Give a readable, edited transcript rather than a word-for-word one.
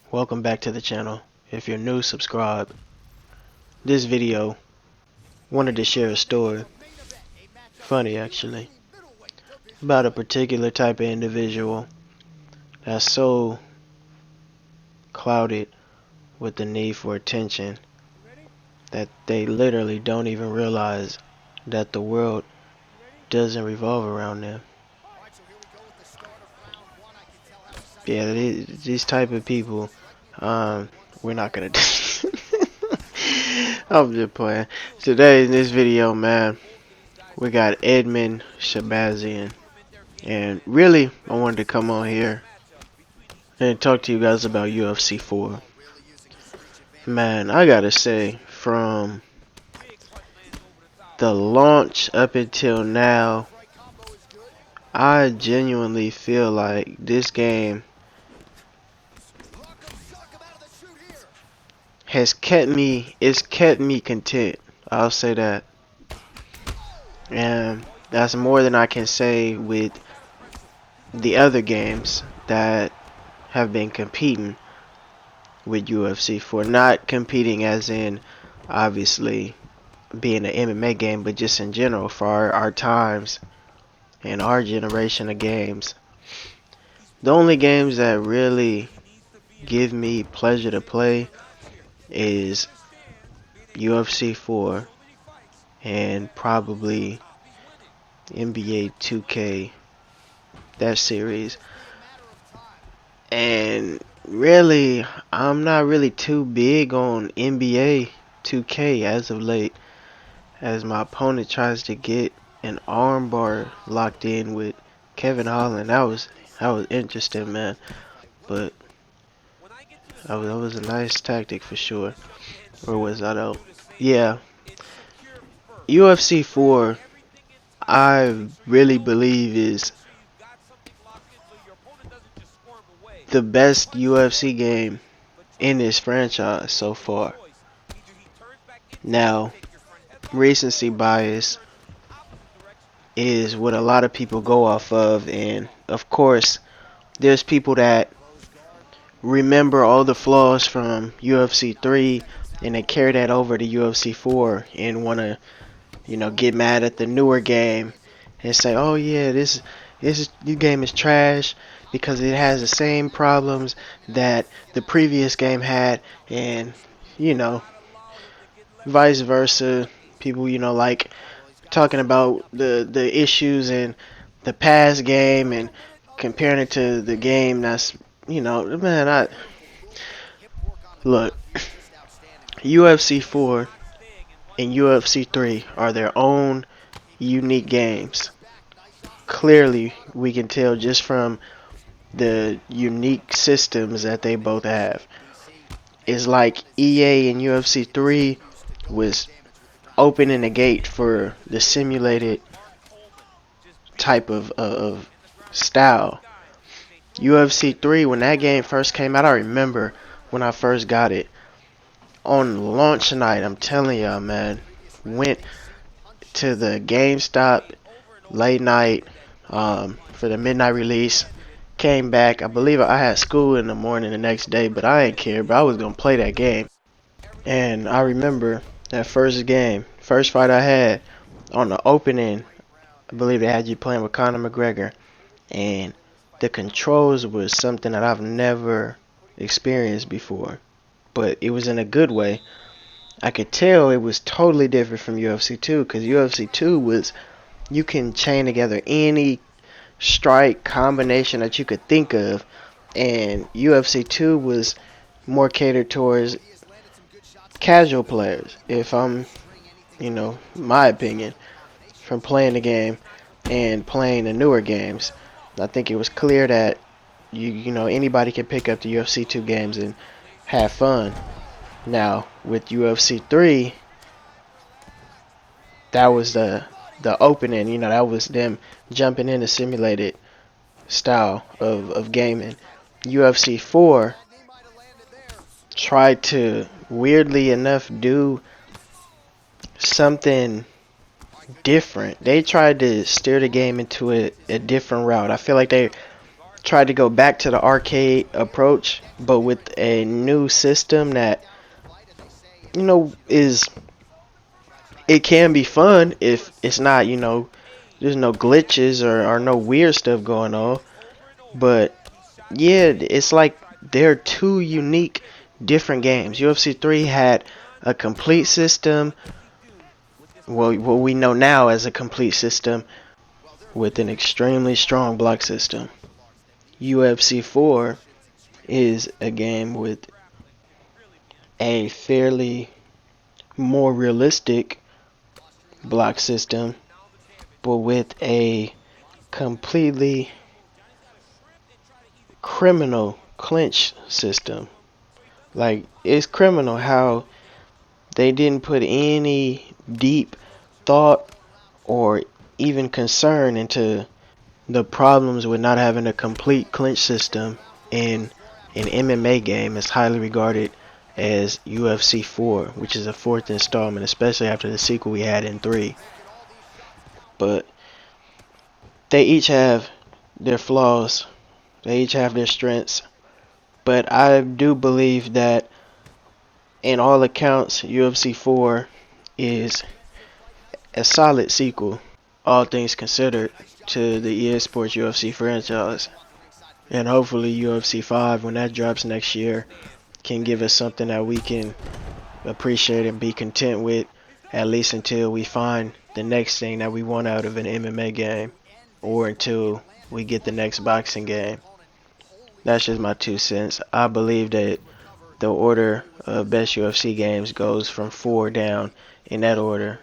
Welcome back to the channel. If you're new, subscribe. This video, wanted to share a story, funny actually, about a particular type of individual that's so clouded with the need for attention that they literally don't even realize that the world doesn't revolve around them. Yeah, these type of people, we're not gonna do. I'm just playing. Today in this video, man, we got Edmen Shabazyan. And really, I wanted to come on here and talk to you guys about UFC 4. Man, I gotta say, from the launch up until now, I genuinely feel like this game it's kept me content. I'll say that. And that's more than I can say with the other games that have been competing with UFC 4. Not competing as in, obviously, being an MMA game, but just in general for our times and our generation of games. The only games that really give me pleasure to play is UFC 4 and probably NBA 2K, that series. And really, I'm not really too big on NBA 2K as of late, as my opponent tries to get an armbar locked in with Kevin Holland. That was interesting, man. But that was a nice tactic for sure. Or was that out? Yeah. UFC 4, I really believe is the best UFC game in this franchise so far. Now, recency bias is what a lot of people go off of, and of course, there's people that remember all the flaws from UFC 3 and they carry that over to UFC 4 and want to, get mad at the newer game and say, "Oh yeah, this new game is trash because it has the same problems that the previous game had," and vice versa. People, like talking about the issues in the past game and comparing it to the game that's, man, look, UFC 4 and UFC 3 are their own unique games. Clearly, we can tell just from the unique systems that they both have. It's like EA and UFC 3 was opening the gate for the simulated type of style. UFC 3, when that game first came out, I remember when I first got it. On launch night, I'm telling y'all, man, went to the GameStop late night for the midnight release. Came back. I believe I had school in the morning the next day, but I didn't care. But I was gonna play that game. And I remember that first fight I had on the opening. I believe they had you playing with Conor McGregor, and the controls was something that I've never experienced before. But it was in a good way. I could tell it was totally different from UFC 2, because UFC 2 was, you can chain together any strike combination that you could think of, and UFC 2 was more catered towards casual players, if I'm, my opinion, from playing the game and playing the newer games. I think it was clear that anybody can pick up the UFC 2 games and have fun. Now with UFC 3, that was the opening. That was them jumping into simulated style of gaming. UFC 4 tried to, weirdly enough, do something different. They tried to steer the game into a different route. I feel like tried to go back to the arcade approach, but with a new system that, is it can be fun if it's not, there's no glitches or no weird stuff going on. But yeah, it's like they're two unique, different games. UFC 3 had a complete system, well, what we know now as a complete system, with an extremely strong block system. UFC 4 is a game with a fairly more realistic block system, but with a completely criminal clinch system. Like, it's criminal how they didn't put any deep thought or even concern into the problems with not having a complete clinch system in an MMA game is highly regarded as UFC 4, which is a fourth installment, especially after the sequel we had in 3. But they each have their flaws, they each have their strengths. But I do believe that, in all accounts, UFC 4 is a solid sequel, all things considered, to the EA Sports UFC franchise. And hopefully UFC 5, when that drops next year, can give us something that we can appreciate and be content with, at least until we find the next thing that we want out of an MMA game, or until we get the next boxing game. That's just my 2 cents. I believe that the order of best UFC games goes from 4 down in that order.